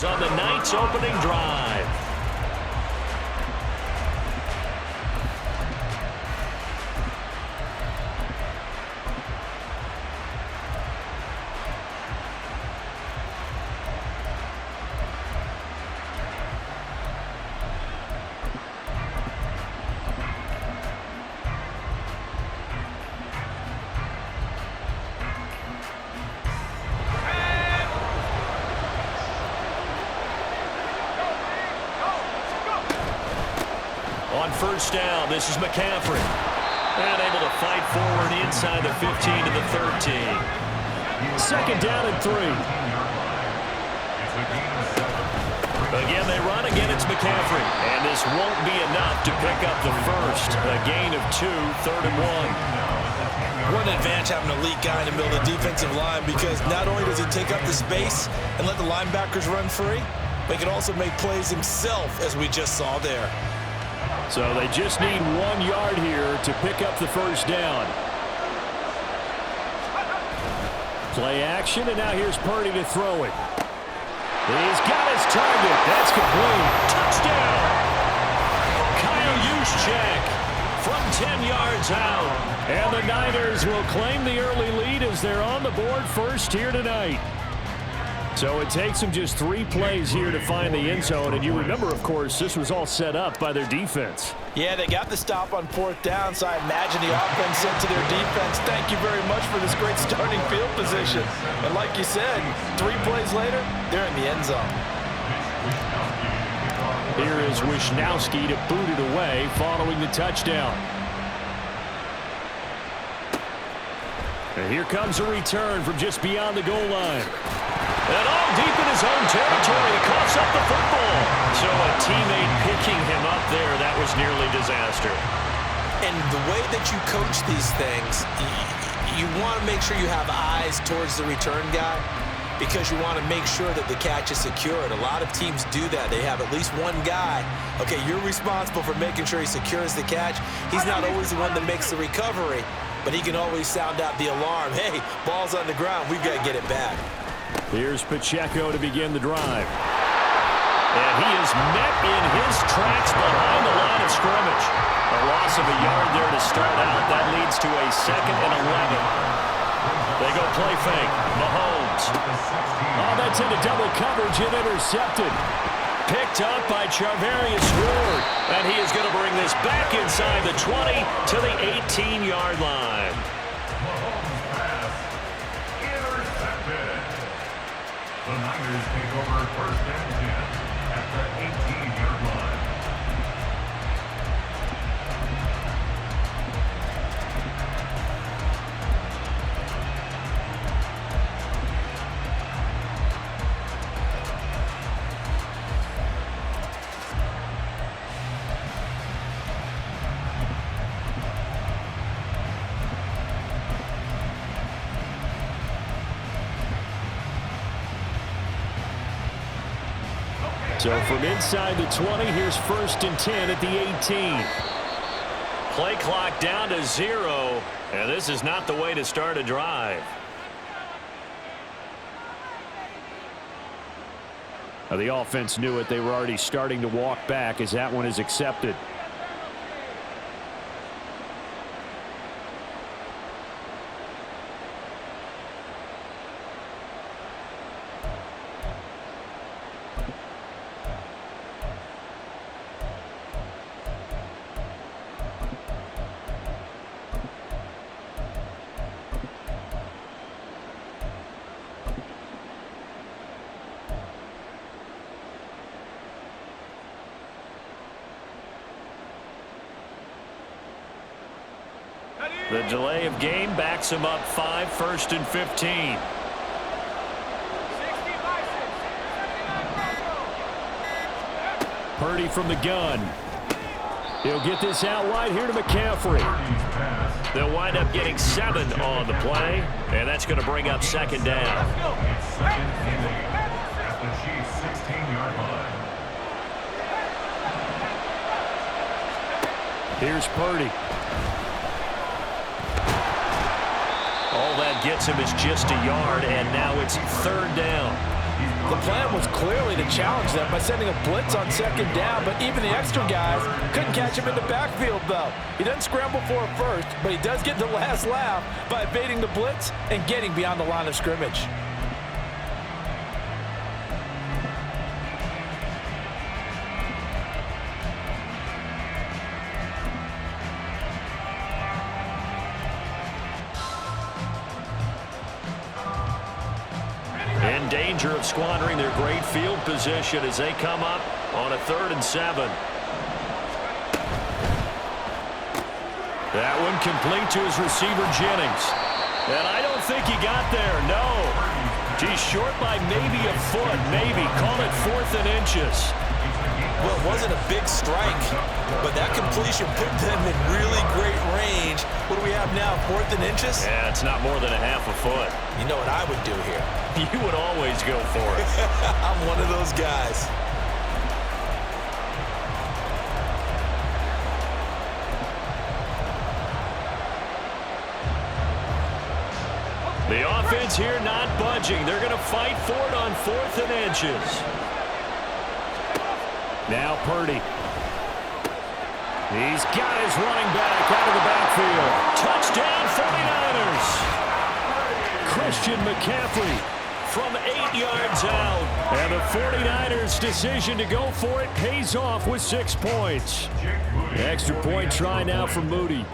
On the night's opening drive. On first down, this is McCaffrey. And able to fight forward inside the 15 to the 13. Second down and 3. Again, they run. Again, it's McCaffrey. And this won't be enough to pick up the first. A gain of 2, 3rd and 1. What an advantage having an elite guy in the middle of the defensive line, because not only does he take up the space and let the linebackers run free, but he can also make plays himself, as we just saw there. So they just need 1 yard here to pick up the first down. Play action, and now here's Purdy to throw it. He's got his target. That's complete. Touchdown! Kyle Juszczyk from 10 yards out. And the Niners will claim the early lead as they're on the board first here tonight. So it takes them just 3 plays here to find the end zone. And you remember, of course, this was all set up by their defense. Yeah, they got the stop on 4th down, so I imagine the offense said to their defense, thank you very much for this great starting field position. And like you said, 3 plays later, they're in the end zone. Here is Wisnowski to boot it away following the touchdown. And here comes a return from just beyond the goal line. And all deep in his own territory, he coughs up the football. So a teammate picking him up there, that was nearly disaster. And the way that you coach these things, you want to make sure you have eyes towards the return guy, because you want to make sure that the catch is secured. A lot of teams do that. They have at least one guy. Okay, you're responsible for making sure he secures the catch. He's not always the one that makes the recovery, but he can always sound out the alarm. Hey, ball's on the ground. We've got to get it back. Here's Pacheco to begin the drive. And he is met in his tracks behind the line of scrimmage. A loss of a yard there to start out. That leads to a 2nd and 11. They go play fake. Mahomes. Oh, that's into double coverage and intercepted. Picked up by Charvarius Ward. And he is going to bring this back inside the 20 to the 18-yard line. The Niners take over first and 10 at the 18-yard line. So from inside the 20, here's 1st and 10 at the 18. Play clock down to 0, and this is not the way to start a drive. Now the offense knew it. They were already starting to walk back as that one is accepted. The delay of game backs him up 5, 1st and 15. Purdy from the gun. He'll get this out wide here to McCaffrey. They'll wind up getting 7 on the play, and that's going to bring up 2nd down. At the Chiefs' 16-yard line. Here's Purdy. All that gets him is just a yard, and now it's 3rd down. The plan was clearly to challenge them by sending a blitz on second down, but even the extra guys couldn't catch him in the backfield, though. He doesn't scramble for it first, but he does get the last laugh by evading the blitz and getting beyond the line of scrimmage. In danger of squandering their great field position as they come up on a 3rd and 7. That one complete to his receiver, Jennings. And I don't think he got there, no. He's short by maybe a foot, maybe. Call it 4th and inches. Well, it wasn't a big strike, but that completion put them in really great range. What do we have now, 4th and inches? Yeah, it's not more than a half a foot. You know what I would do here? You would always go for it. I'm one of those guys. The offense here not budging. They're going to fight for it on 4th and inches. Now Purdy. He's got his running back out of the backfield. Touchdown 49ers. Christian McCaffrey from 8 yards out. And the 49ers' decision to go for it pays off with 6 points. Extra point try now for Moody.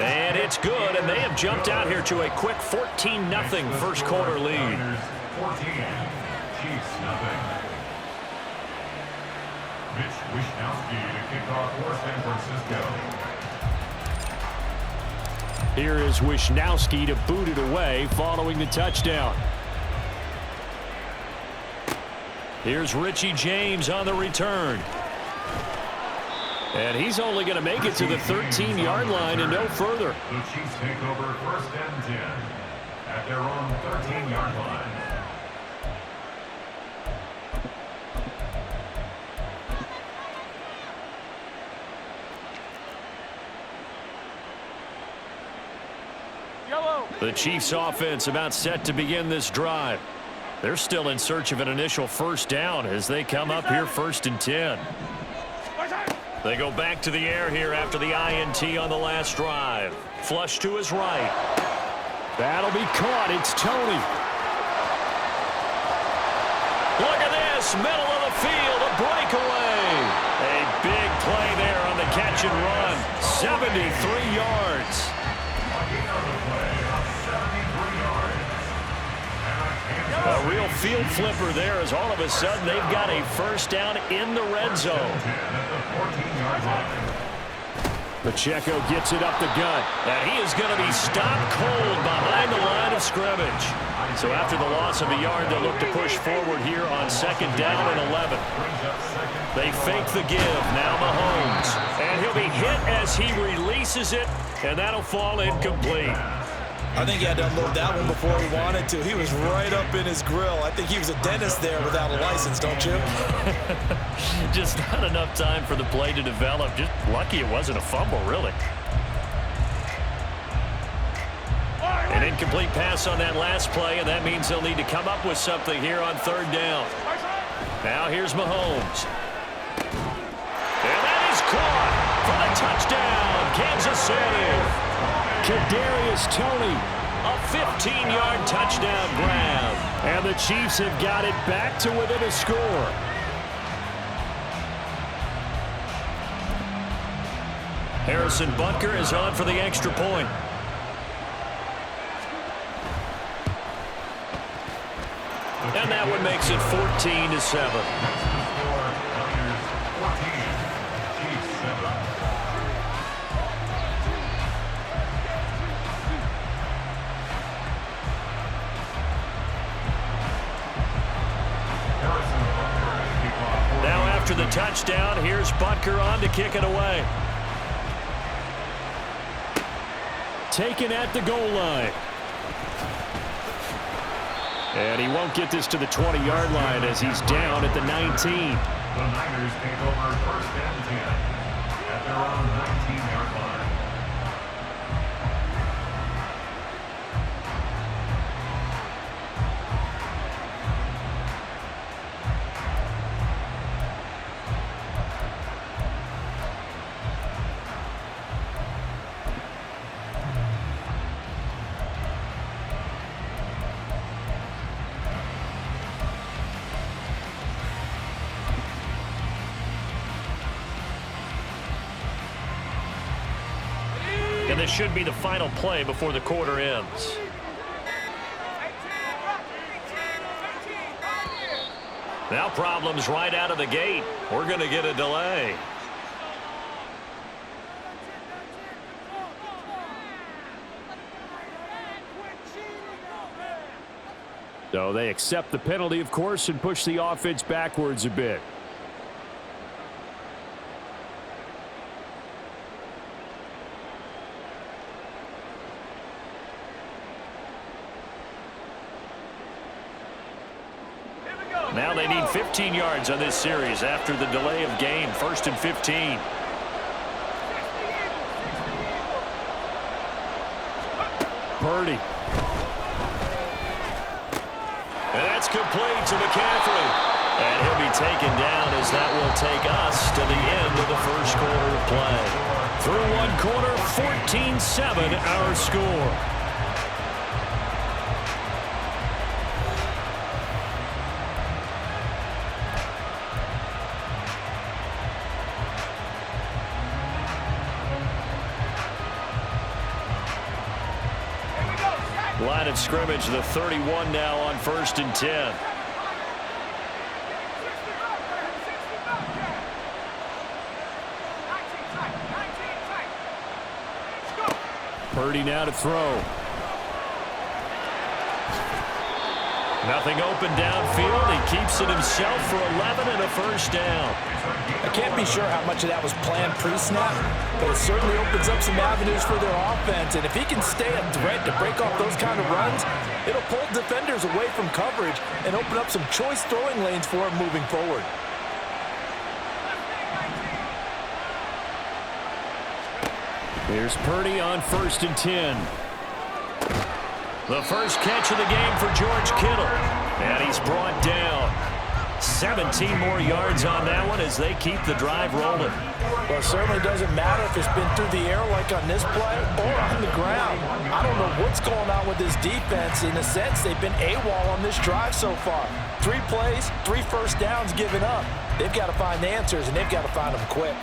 And it's good, and they have jumped out here to a quick 14-0 first quarter lead. 14, Chiefs nothing. Mitch Wishnowsky to kick off for San Francisco. Here is Wishnowsky to boot it away following the touchdown. Here's Richie James on the return. And he's only going to make it to the 13-yard line and no further. The Chiefs take over 1st and 10 at their own 13-yard line. The Chiefs offense about set to begin this drive. They're still in search of an initial first down as they come up here 1st and 10. They go back to the air here after the INT on the last drive. Flush to his right. That'll be caught. It's Tony. Look at this. Middle of the field. A breakaway. A big play there on the catch and run. 73 yards. A real field flipper there as all of a sudden they've got a first down in the red zone. Pacheco gets it up the gut. And he is going to be stopped cold behind the line of scrimmage. So after the loss of a yard, they'll look to push forward here on 2nd down and 11. They fake the give. Now Mahomes. And he'll be hit as he releases it. And that'll fall incomplete. I think he had to unload that one before he wanted to. He was right up in his grill. I think he was a dentist there without a license, don't you? Just not enough time for the play to develop. Just lucky it wasn't a fumble, really. An incomplete pass on that last play, and that means they'll need to come up with something here on 3rd down. Now here's Mahomes. And that is caught for the touchdown, Kansas City. Kadarius Toney, a 15-yard touchdown grab. And the Chiefs have got it back to within a score. Harrison Butker is on for the extra point. And that one makes it 14-7. After the touchdown, here's Butker on to kick it away. Taken at the goal line. And he won't get this to the 20-yard line as he's down at the 19. The Niners take over first and 10 at their own 19-yard line. And this should be the final play before the quarter ends. Now problems right out of the gate. We're going to get a delay. So they accept the penalty, of course, and push the offense backwards a bit. Now they need 15 yards on this series after the delay of game. 1st and 15. Purdy. And that's complete to McCaffrey. And he'll be taken down as that will take us to the end of the first quarter of play. Through one quarter, 14-7 our score. Line of scrimmage, the 31 now on 1st and 10. Purdy now to throw. Nothing open downfield. He keeps it himself for 11 and a first down. I can't be sure how much of that was planned pre-snap, but it certainly opens up some avenues for their offense. And if he can stay a threat to break off those kind of runs, it'll pull defenders away from coverage and open up some choice throwing lanes for him moving forward. Here's Purdy on 1st and 10. The first catch of the game for George Kittle. And he's brought down. 17 more yards on that one as they keep the drive rolling. Well, it certainly doesn't matter if it's been through the air like on this play or on the ground. I don't know what's going on with this defense. In a sense, they've been AWOL on this drive so far. 3 plays, 3 first downs given up. They've got to find answers, and they've got to find them quick.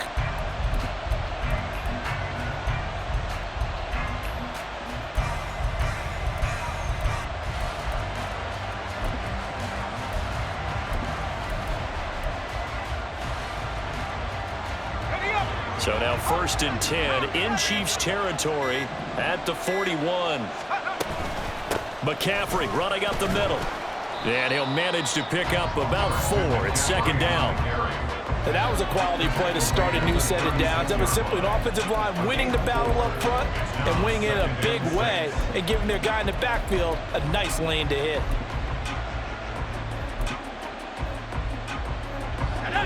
So now 1st and 10 in Chiefs territory at the 41. McCaffrey running up the middle. And he'll manage to pick up about 4 at 2nd down. And that was a quality play to start a new set of downs. That was simply an offensive line winning the battle up front and winning it in a big way and giving their guy in the backfield a nice lane to hit.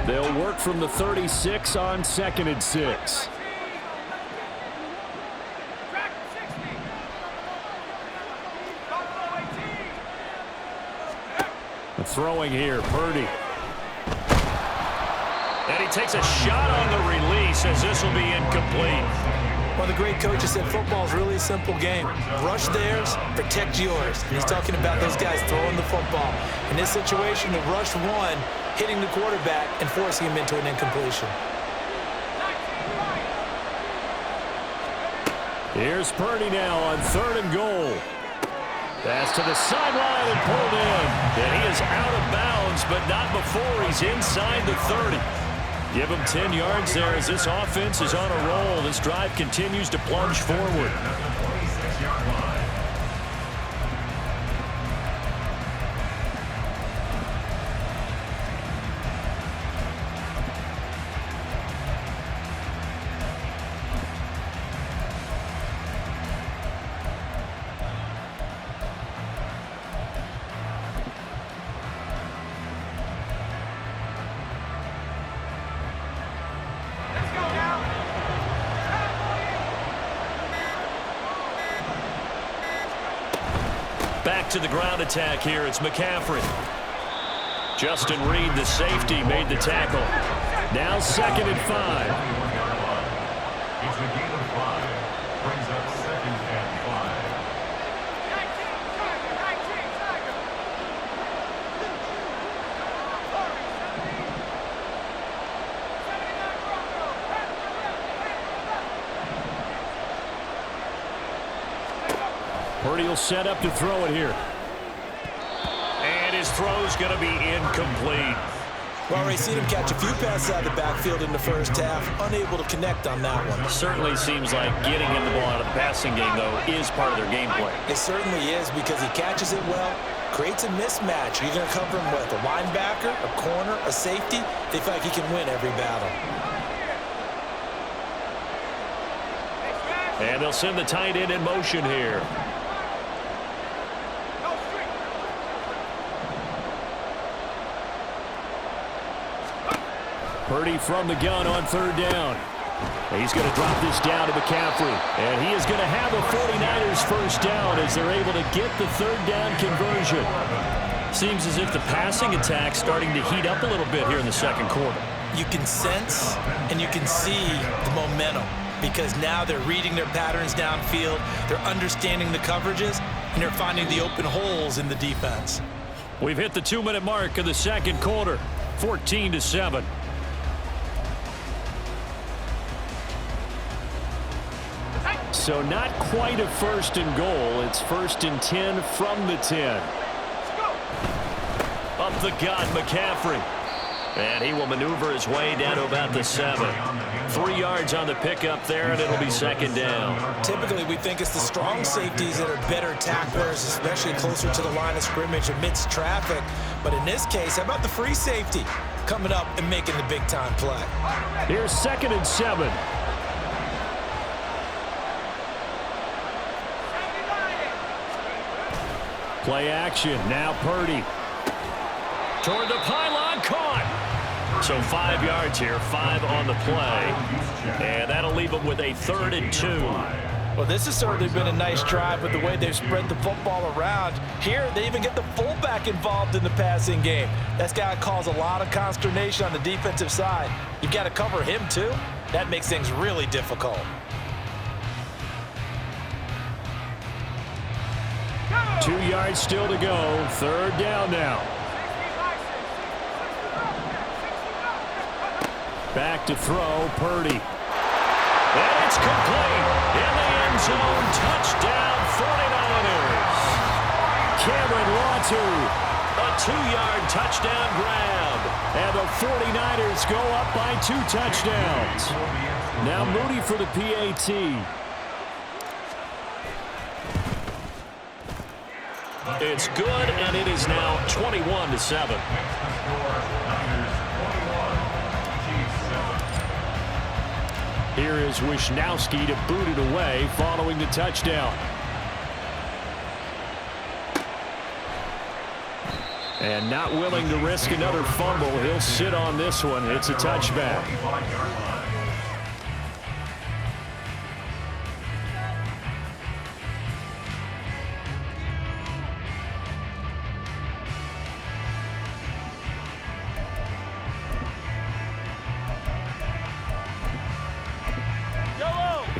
They'll work from the 36 on 2nd and 6. The throwing here, Purdy. And he takes a shot on the release as this will be incomplete. One of the great coaches said football is really a simple game. Rush theirs, protect yours. And he's talking about those guys throwing the football. In this situation, the rush one, hitting the quarterback and forcing him into an incompletion. Here's Purdy now on 3rd and goal. Pass to the sideline and pulled in. And he is out of bounds, but not before he's inside the 30. Give him 10 yards there as this offense is on a roll. This drive continues to plunge forward. Back to the ground attack here. It's McCaffrey. Justin Reed, the safety, made the tackle. Now 2nd and 5. It's a gain of 5. Brings up 2nd and 5. Purdy will set up to throw it here. And his throw's going to be incomplete. Well, Ray, seen him catch a few passes out of the backfield in the first half, unable to connect on that one. Certainly seems like getting him the ball out of the passing game, though, is part of their game plan. It certainly is because he catches it well, creates a mismatch. You're going to cover him with a linebacker, a corner, a safety. They feel like he can win every battle. And they'll send the tight end in motion here. Purdy from the gun on 3rd down. He's going to drop this down to McCaffrey. And he is going to have a 49ers first down as they're able to get the 3rd down conversion. Seems as if the passing attack's starting to heat up a little bit here in the 2nd quarter. You can sense and you can see the momentum because now they're reading their patterns downfield, they're understanding the coverages, and they're finding the open holes in the defense. We've hit the 2-minute mark of the 2nd quarter, 14-7. So not quite a 1st and goal. It's 1st and 10 from the 10. Up the gut, McCaffrey. And he will maneuver his way down to about the 7. 3 yards on the pickup there, and it'll be 2nd down. Typically, we think it's the strong safeties that are better tacklers, especially closer to the line of scrimmage amidst traffic. But in this case, how about the free safety coming up and making the big-time play? Here's 2nd and 7. Play action. Now Purdy. Toward the pylon, caught. So 5 yards here, 5 on the play. And that'll leave them with a 3rd and 2. Well, this has certainly been a nice drive with the way they've spread the football around. Here, they even get the fullback involved in the passing game. That's got to cause a lot of consternation on the defensive side. You've got to cover him, too. That makes things really difficult. 2 yards still to go. 3rd down now. Back to throw, Purdy. And it's complete. In the end zone, touchdown 49ers. Cameron Latu, a 2-yard touchdown grab. And the 49ers go up by 2 touchdowns. Now Moody for the PAT. It's good, and it is now 21-7. Here is Wisnowski to boot it away following the touchdown. And not willing to risk another fumble. He'll sit on this one. It's a touchback.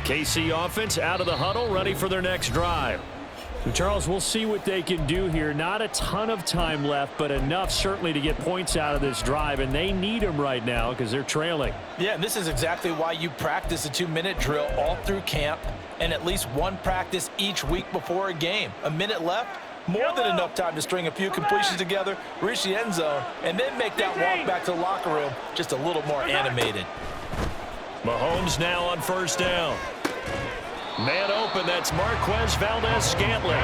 KC offense out of the huddle, ready for their next drive. And Charles, we'll see what they can do here. Not a ton of time left, but enough certainly to get points out of this drive, and they need them right now because they're trailing. Yeah, and this is exactly why you practice a 2-minute drill all through camp and at least one practice each week before a game. A minute left, more than enough time to string a few completions together, reach the end zone, and then make that walk back to the locker room just a little more animated. Mahomes now on 1st down. Man open, that's Marquez Valdez-Scantling.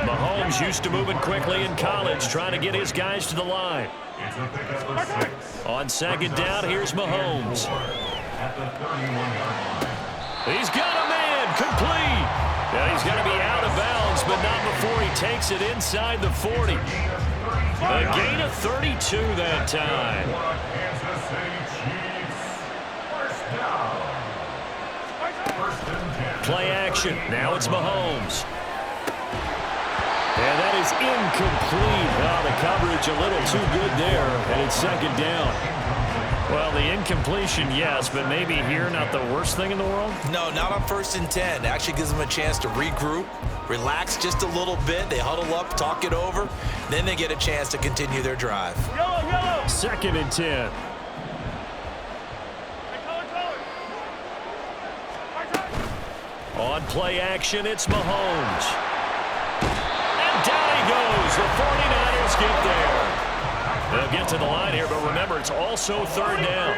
Mahomes used to moving quickly in college, trying to get his guys to the line. On 2nd down, here's Mahomes. He's got a man, complete. Now he's going to be out of bounds, but not before he takes it inside the 40. A gain of 32 that time. Play action. Now it's Mahomes. And that is incomplete. Oh, the coverage a little too good there, and it's second down. Well, the incompletion, yes, but maybe here not the worst thing in the world? No, not on 1st and 10. Actually gives them a chance to regroup, relax just a little bit. They huddle up, talk it over. Then they get a chance to continue their drive. Second and 10. On play action, it's Mahomes. And down he goes. The 49ers get there. They'll get to the line here, but remember, it's also third down.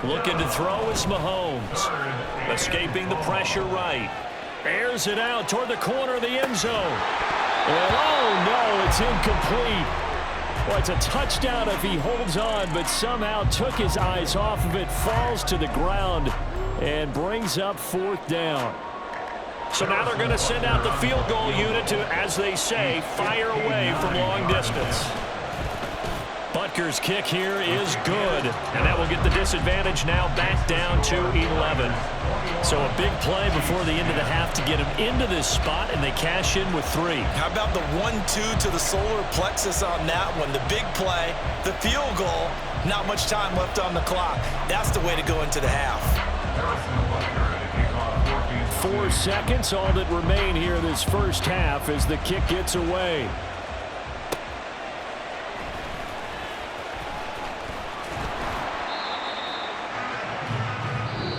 Looking to throw is Mahomes. Escaping the pressure right. Airs it out toward the corner of the end zone. And oh no, it's incomplete. Well, it's a touchdown if he holds on, but somehow took his eyes off of it, falls to the ground, and brings up fourth down. So now they're going to send out the field goal unit to, as they say, fire away from long distance. Butker's kick here is good, and that will get the disadvantage now back down to 11. So a big play before the end of the half to get him into this spot, and they cash in with 3. How about the 1-2 to the solar plexus on that one? The big play, the field goal, not much time left on the clock. That's the way to go into the half. 4 seconds, all that remain here this first half as the kick gets away.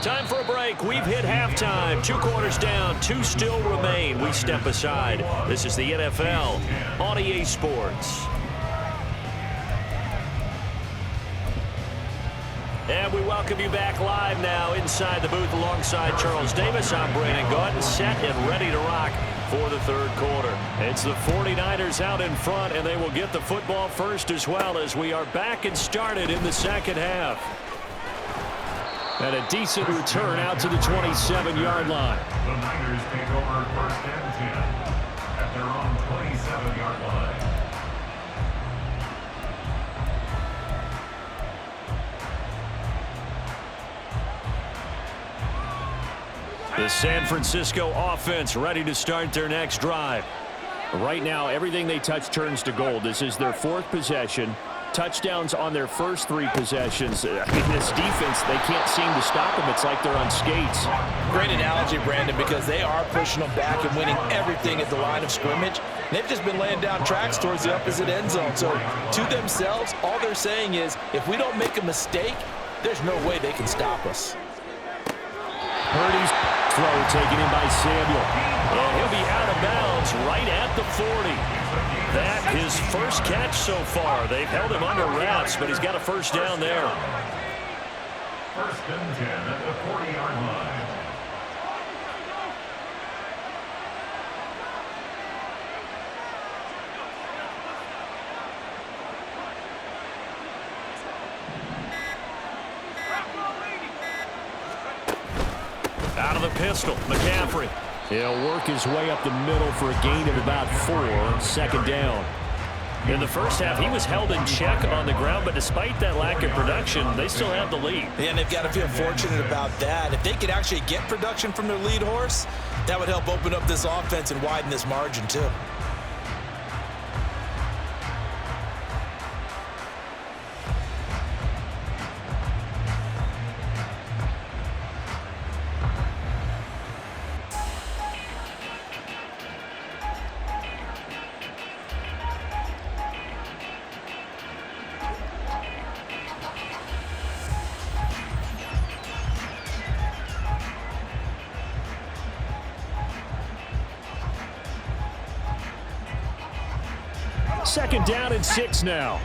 Time for a break. We've hit halftime. 2 quarters down, 2 still remain. We step aside. This is the NFL on EA Sports. And we welcome you back live now inside the booth alongside Charles Davis. I'm Brandon Gaudin, set and ready to rock for the third quarter. It's the 49ers out in front, and they will get the football first as well as we are back and started in the second half. And a decent return out to the 27-yard line. The Niners take over 1st and 10 at their own 27-yard line. The San Francisco offense ready to start their next drive. Right now, everything they touch turns to gold. This is their 4th possession. Touchdowns on their first 3 possessions. I mean, this defense, they can't seem to stop them. It's like they're on skates. Great analogy, Brandon, because they are pushing them back and winning everything at the line of scrimmage. They've just been laying down tracks towards the opposite end zone. So to themselves, all they're saying is, if we don't make a mistake, there's no way they can stop us. Purdy's throw taken in by Samuel. And he'll be out of bounds right at the 40. That his first catch so far. They've held him under wraps, but he's got a first down there. 1st and 10 at the 40-yard line. Out of the pistol, McCaffrey. He'll work his way up the middle for a gain of about 4, second down. In the first half, he was held in check on the ground, but despite that lack of production, they still have the lead. Yeah, and they've got to feel fortunate about that. If they could actually get production from their lead horse, that would help open up this offense and widen this margin too. Second down and 6 now.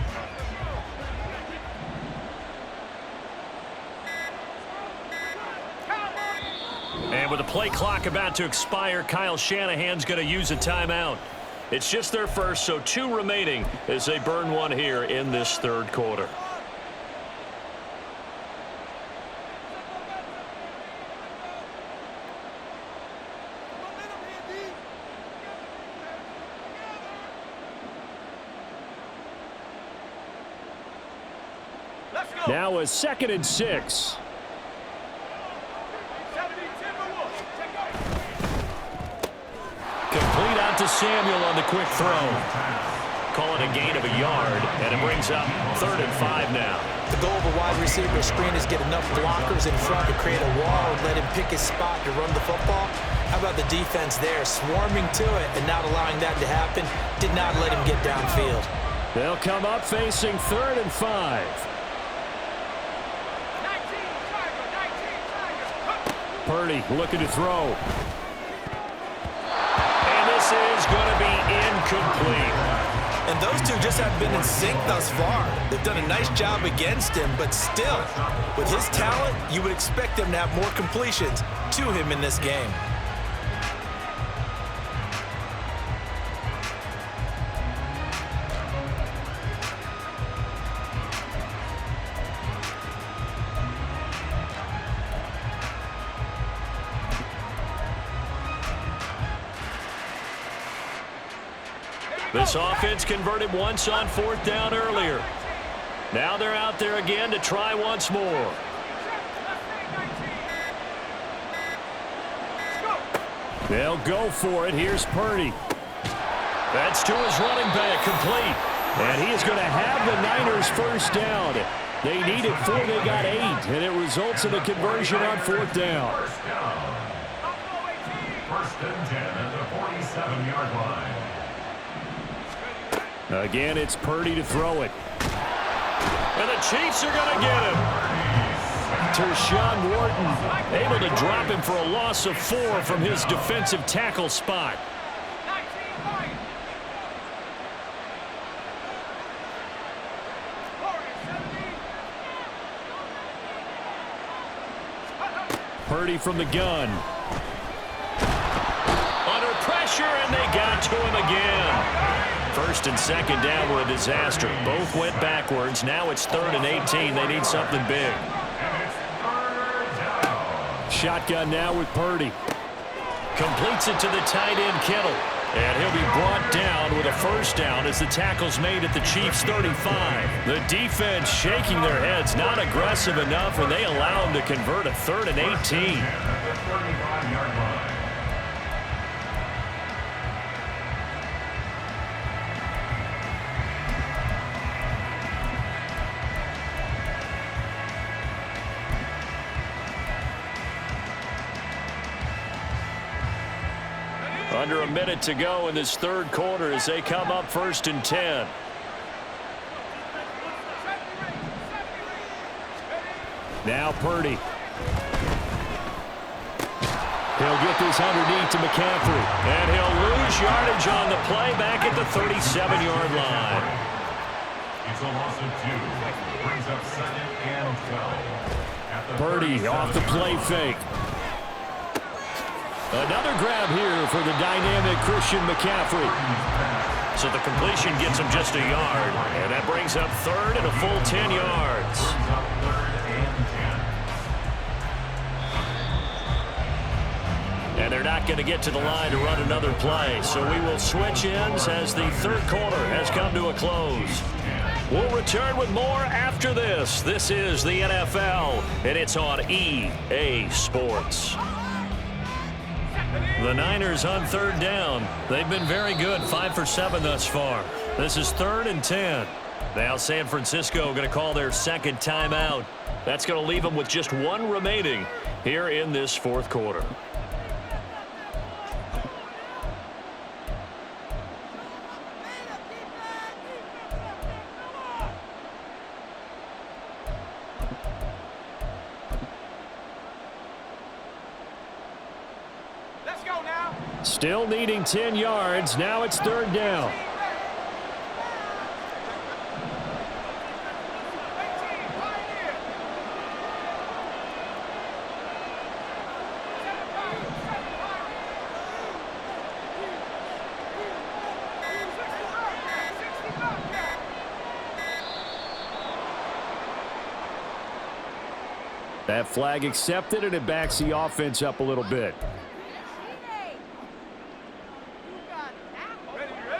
And with the play clock about to expire, Kyle Shanahan's going to use a timeout. It's just their first, so 2 remaining as they burn 1 here in this third quarter. Now a 2nd and 6. to Samuel on the quick throw. Call it a gain of a yard, and it brings up 3rd and 5 now. The goal of a wide receiver screen is get enough blockers in front to create a wall and let him pick his spot to run the football. How about the defense there, swarming to it and not allowing that to happen? Did not let him get downfield. They'll come up facing 3rd and 5. Purdy looking to throw. And this is going to be incomplete. And those two just have been in sync thus far. They've done a nice job against him, but still, with his talent, you would expect them to have more completions to him in this game. This offense converted once on 4th down earlier. Now they're out there again to try once more. They'll go for it. Here's Purdy. That's to his running back, complete. And he is going to have the Niners first down. They needed 4, they got 8, and it results in a conversion on 4th down. First and 10 at the 47-yard line. Again, it's Purdy to throw it. And the Chiefs are going to get him. Tershawn Wharton able to drop him for a loss of 4 from his defensive tackle spot. Purdy from the gun. Under pressure, and they got to him again. 1st and 2nd down were a disaster. Both went backwards. Now it's 3rd and 18. They need something big. Shotgun now with Purdy. Completes it to the tight end, Kittle. And he'll be brought down with a first down as the tackle's made at the Chiefs' 35. The defense shaking their heads, not aggressive enough, and they allow him to convert a 3rd and 18. At the 35-yard line. Under a minute to go in this 3rd quarter as they come up 1st and 10. Now Purdy. He'll get this underneath to McCaffrey. And he'll lose yardage on the play back at the 37-yard line. It's a loss of 2. Brings up 2nd and 12. Purdy off the play fake. Another grab here for the dynamic Christian McCaffrey. So the completion gets him just a yard. And that brings up 3rd and a full 10 yards. And they're not going to get to the line to run another play. So we will switch ends as the 3rd quarter has come to a close. We'll return with more after this. This is the NFL, and it's on EA Sports. The Niners on 3rd down. They've been very good, 5 for 7 thus far. This is 3rd and 10. Now San Francisco going to call their 2nd timeout. That's going to leave them with just 1 remaining here in this 4th quarter. Still needing 10 yards. Now it's 3rd down. That flag accepted, and it backs the offense up a little bit.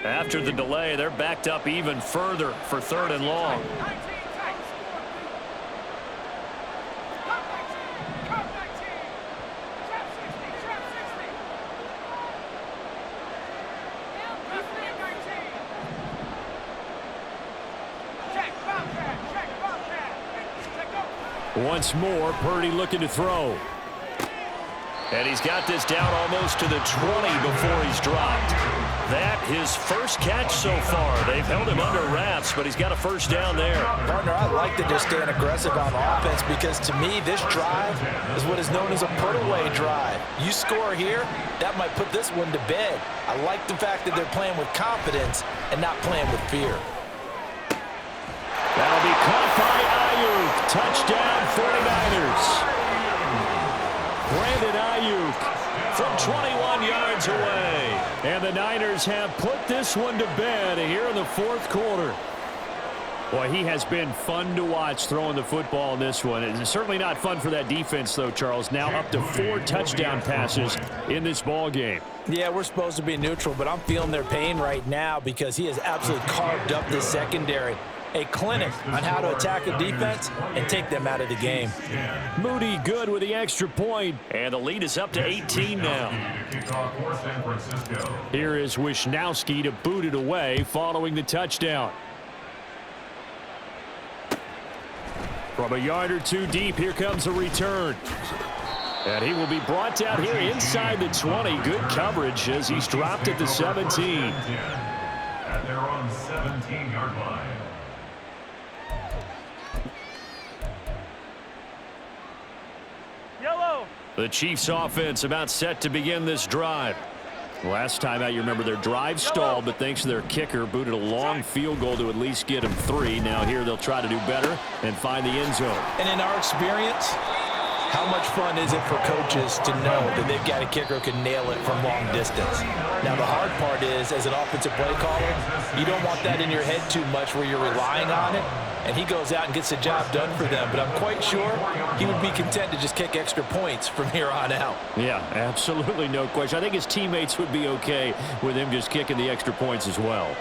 After the delay, they're backed up even further for 3rd and long. Once more, Purdy looking to throw. And he's got this down almost to the 20 before he's dropped. That his first catch so far. They've held him under wraps, but he's got a first down there. Partner, I like that they're staying aggressive on offense because to me, this drive is what is known as a put-away drive. You score here, that might put this one to bed. I like the fact that they're playing with confidence and not playing with fear. That'll be caught by Ayuk. Touchdown, 49ers. Brandon Ayuk from 21 yards away. And the Niners have put this one to bed here in the fourth quarter. Boy, he has been fun to watch throwing the football in this one. It's certainly not fun for that defense, though, Charles. Now up to 4 touchdown passes in this ball game. Yeah, we're supposed to be neutral, but I'm feeling their pain right now because he has absolutely carved up the secondary. A clinic on how to attack a defense and take them out of the game. Moody good with the extra point, and the lead is up to 18 now. Here is Wisnowski to boot it away following the touchdown. From a yard or two deep, here comes a return. And he will be brought down here inside the 20. Good coverage as he's dropped at the 17. At their own 17-yard line. The Chiefs offense about set to begin this drive. Last time out, you remember their drive stalled, but thanks to their kicker, booted a long field goal to at least get them 3. Now here they'll try to do better and find the end zone. And in our experience, how much fun is it for coaches to know that they've got a kicker who can nail it from long distance? Now the hard part is, as an offensive play caller, you don't want that in your head too much where you're relying on it. And he goes out and gets the job done for them. But I'm quite sure he would be content to just kick extra points from here on out. Yeah, absolutely no question. I think his teammates would be okay with him just kicking the extra points as well.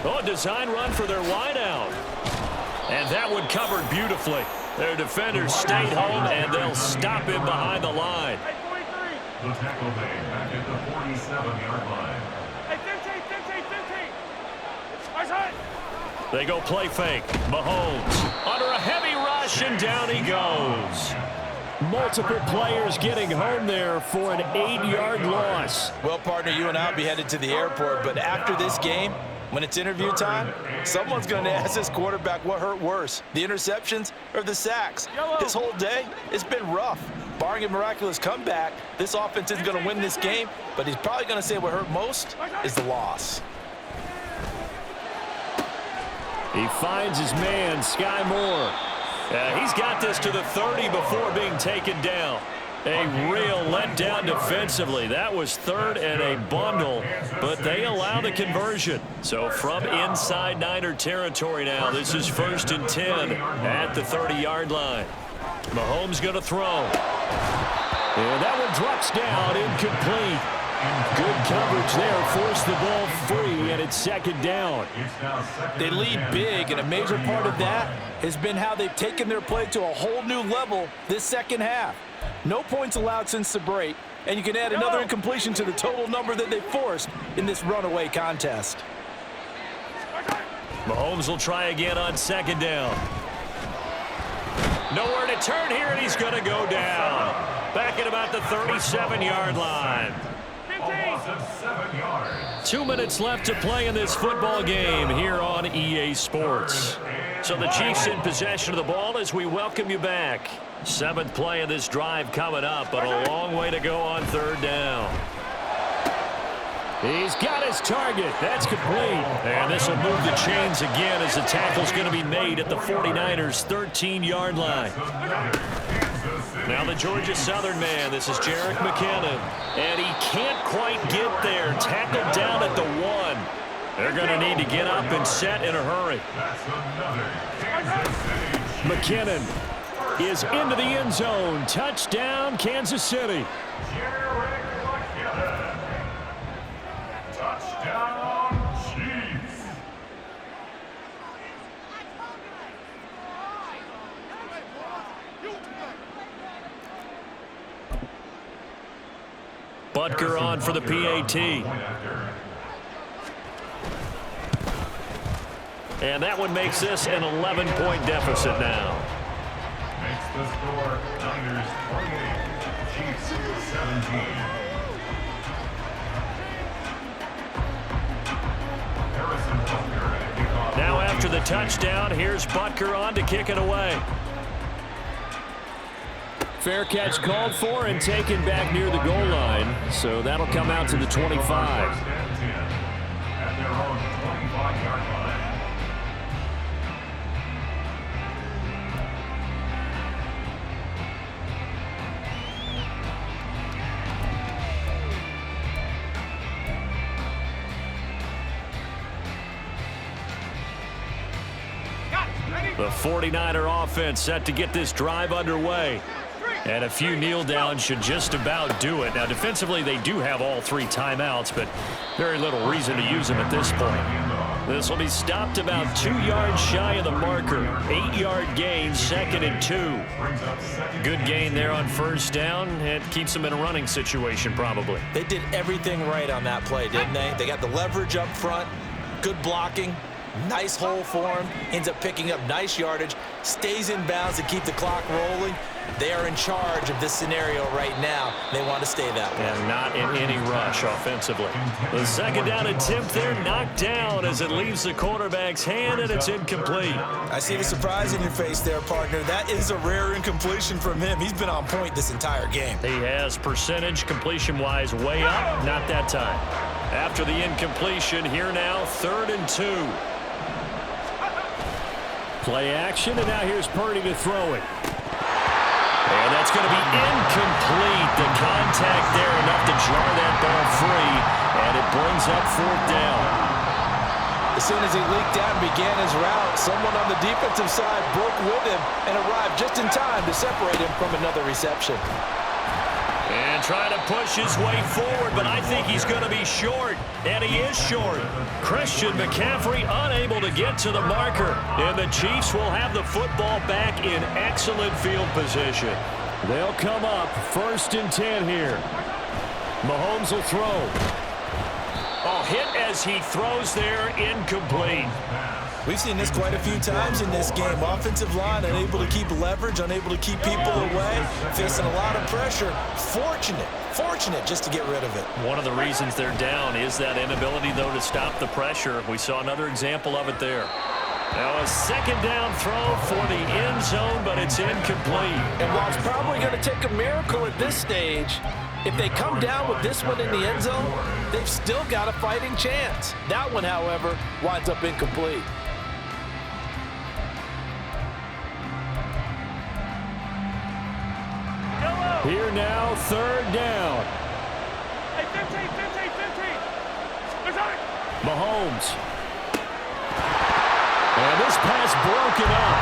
Oh, design run for their wideout. And that one covered beautifully. Their defenders stayed home, and they'll stop him behind the line. The tackle made back at the 47-yard line. They go play fake. Mahomes under a heavy rush, and down he goes. Multiple players getting home there for an 8-yard loss. Well, partner, you and I will be headed to the airport, but after this game, when it's interview time, someone's going to ask this quarterback what hurt worse, the interceptions or the sacks. This whole day, it's been rough. Barring a miraculous comeback, this offense isn't going to win this game, but he's probably going to say what hurt most is the loss. He finds his man, Sky Moore. He's got this to the 30 before being taken down. A real letdown defensively. That was 3rd and a bundle, but they allow the conversion. So from inside Niner territory now, this is 1st and 10 at the 30-yard line. Mahomes going to throw. And that one drops down, incomplete. Good coverage there, forced the ball free, and it's 2nd down. They lead big, and a major part of that has been how they've taken their play to a whole new level this second half. No points allowed since the break, and you can add another incompletion to the total number that they forced in this runaway contest. Mahomes will try again on 2nd down. Nowhere to turn here, and he's going to go down. Back at about the 37-yard line. 2 minutes left to play in this football game here on EA Sports. So the Chiefs in possession of the ball as we welcome you back. 7th play of this drive coming up, but a long way to go on 3rd down. He's got his target. That's complete. And this will move the chains again as the tackle's going to be made at the 49ers' 13-yard line. Now the Georgia Southern man. This is Jerick McKinnon. And he can't quite get there. Tackled down at the 1. They're going to need to get up and set in a hurry. McKinnon is into the end zone. Touchdown, Kansas City. Touchdown, Chiefs. Butker on for the PAT. And that one makes this an 11-point deficit now. Makes the score Niners 28, Chiefs 17. Harrison Butker at kickoff. Now after the touchdown, here's Butker on to kick it away. Fair catch called for and taken back near the goal line. So that'll come out to the 25. First and 10 at their own 25-yard line. The 49er offense set to get this drive underway. And a few kneel downs should just about do it. Now, defensively, they do have all 3 timeouts, but very little reason to use them at this point. This will be stopped about 2 yards shy of the marker. 8-yard gain, 2nd and 2. Good gain there on first down. It keeps them in a running situation, probably. They did everything right on that play, didn't they? They got the leverage up front, good blocking, nice hole for him, ends up picking up nice yardage, stays in bounds to keep the clock rolling. They are in charge of this scenario right now. They want to stay that way. And not in any rush offensively. The second down attempt there knocked down as it leaves the quarterback's hand, and it's incomplete. I see the surprise in your face there, partner. That is a rare incompletion from him. He's been on point this entire game. He has percentage completion-wise way up, not that time. After the incompletion, here now, 3rd and 2. Play action, and now here's Purdy to throw it. And that's going to be incomplete. The contact there enough to jar that ball free, and it brings up 4th down. As soon as he leaked out and began his route, someone on the defensive side broke with him and arrived just in time to separate him from another reception. And trying to push his way forward, but I think he's going to be short, and he is short. Christian McCaffrey unable to get to the marker, and the Chiefs will have the football back in excellent field position. They'll come up 1st and 10 here. Mahomes will throw. Oh, hit as he throws there, incomplete. We've seen this quite a few times in this game. Offensive line unable to keep leverage, unable to keep people away, facing a lot of pressure. Fortunate just to get rid of it. One of the reasons they're down is that inability, though, to stop the pressure. We saw another example of it there. Now a 2nd down throw for the end zone, but it's incomplete. And while it's probably going to take a miracle at this stage, if they come down with this one in the end zone, they've still got a fighting chance. That one, however, winds up incomplete. Here now, 3rd down. Hey, 15. Mahomes. And this pass broken up.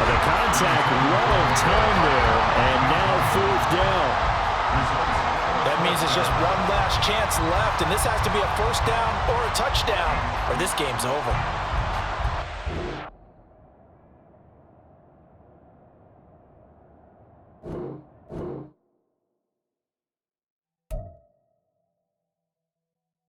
The contact well of time there, and now 4th down. That means there's just one last chance left, and this has to be a 1st down or a touchdown, or this game's over.